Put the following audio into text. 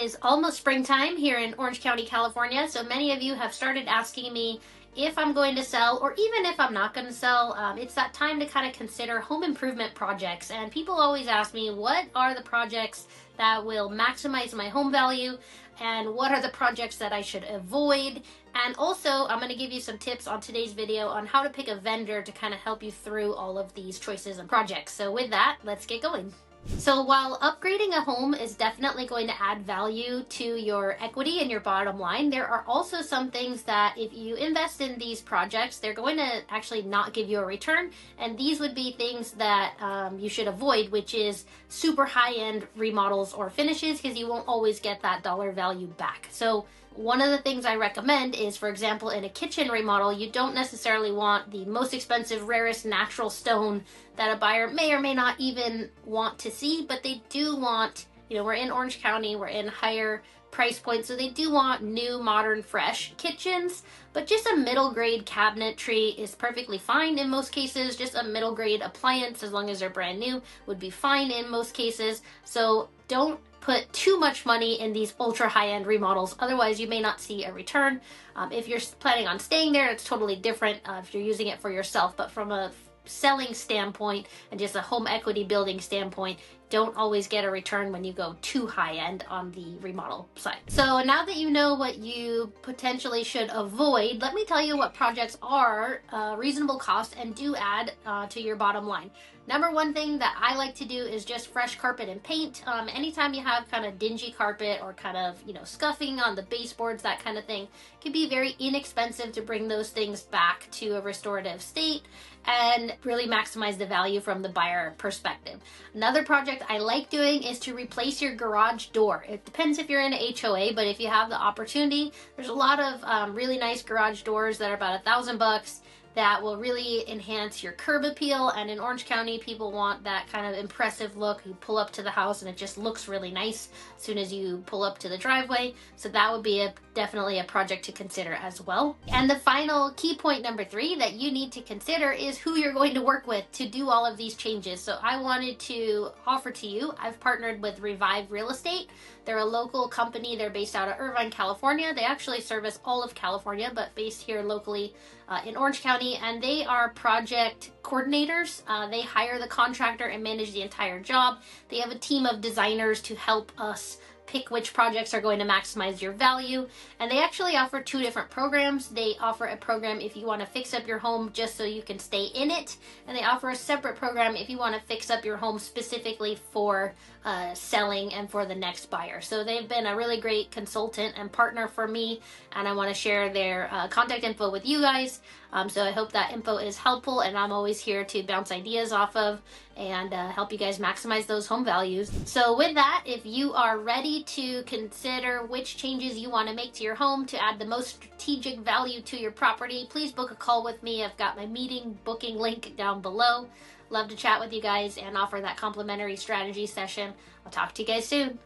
is almost springtime here in Orange County, California, so many of you have started asking me if I'm going to sell or even if I'm not going to sell. It's that time to kind of consider home improvement projects, and people always ask me what are the projects that will maximize my home value and what are the projects that I should avoid. And also I'm going to give you some tips on today's video on how to pick a vendor to kind of help you through all of these choices and projects. So with that, let's get going. So while upgrading a home is definitely going to add value to your equity and your bottom line, there are also some things that if you invest in these projects, they're going to actually not give you a return. And these would be things that you should avoid, which is super high-end remodels or finishes, because you won't always get that dollar value back. So one of the things I recommend is, for example, in a kitchen remodel, you don't necessarily want the most expensive, rarest natural stone that a buyer may or may not even want to see, but they do want, we're in Orange County, we're in higher price points, so they do want new, modern, fresh kitchens, but just a middle grade cabinetry is perfectly fine in most cases. Just a middle grade appliance, as long as they're brand new, would be fine in most cases. So don't put too much money in these ultra high-end remodels, otherwise you may not see a return. If you're planning on staying there, it's totally different if you're using it for yourself, but from a selling standpoint and just a home equity building standpoint, don't always get a return when you go too high end on the remodel side. So now that you know what you potentially should avoid, let me tell you what projects are reasonable cost and do add to your bottom line. Number one thing that I like to do is just fresh carpet and paint. Anytime you have kind of dingy carpet or kind of, scuffing on the baseboards, that kind of thing, it can be very inexpensive to bring those things back to a restorative state and really maximize the value from the buyer perspective. Another project I like doing is to replace your garage door. It depends if you're in a HOA, but if you have the opportunity, there's a lot of really nice garage doors that are about $1,000 that will really enhance your curb appeal. And in Orange County, people want that kind of impressive look. You pull up to the house and it just looks really nice as soon as you pull up to the driveway. So that would be definitely a project to consider as well. And the final key point number 3 that you need to consider is who you're going to work with to do all of these changes. So I wanted to offer to you, I've partnered with Revive Real Estate. They're a local company. They're based out of Irvine, California. They actually service all of California, but based here locally in Orange County, and they are project coordinators. They hire the contractor and manage the entire job. They have a team of designers to help us pick which projects are going to maximize your value. And they actually offer 2 different programs. They offer a program if you want to fix up your home just so you can stay in it, and they offer a separate program if you want to fix up your home specifically for selling and for the next buyer. So they've been a really great consultant and partner for me, and I want to share their contact info with you guys. So I hope that info is helpful, and I'm always here to bounce ideas off of and help you guys maximize those home values. So with that, if you are ready to consider which changes you want to make to your home to add the most strategic value to your property, please book a call with me. I've got my meeting booking link down below. Love to chat with you guys and offer that complimentary strategy session. I'll talk to you guys soon.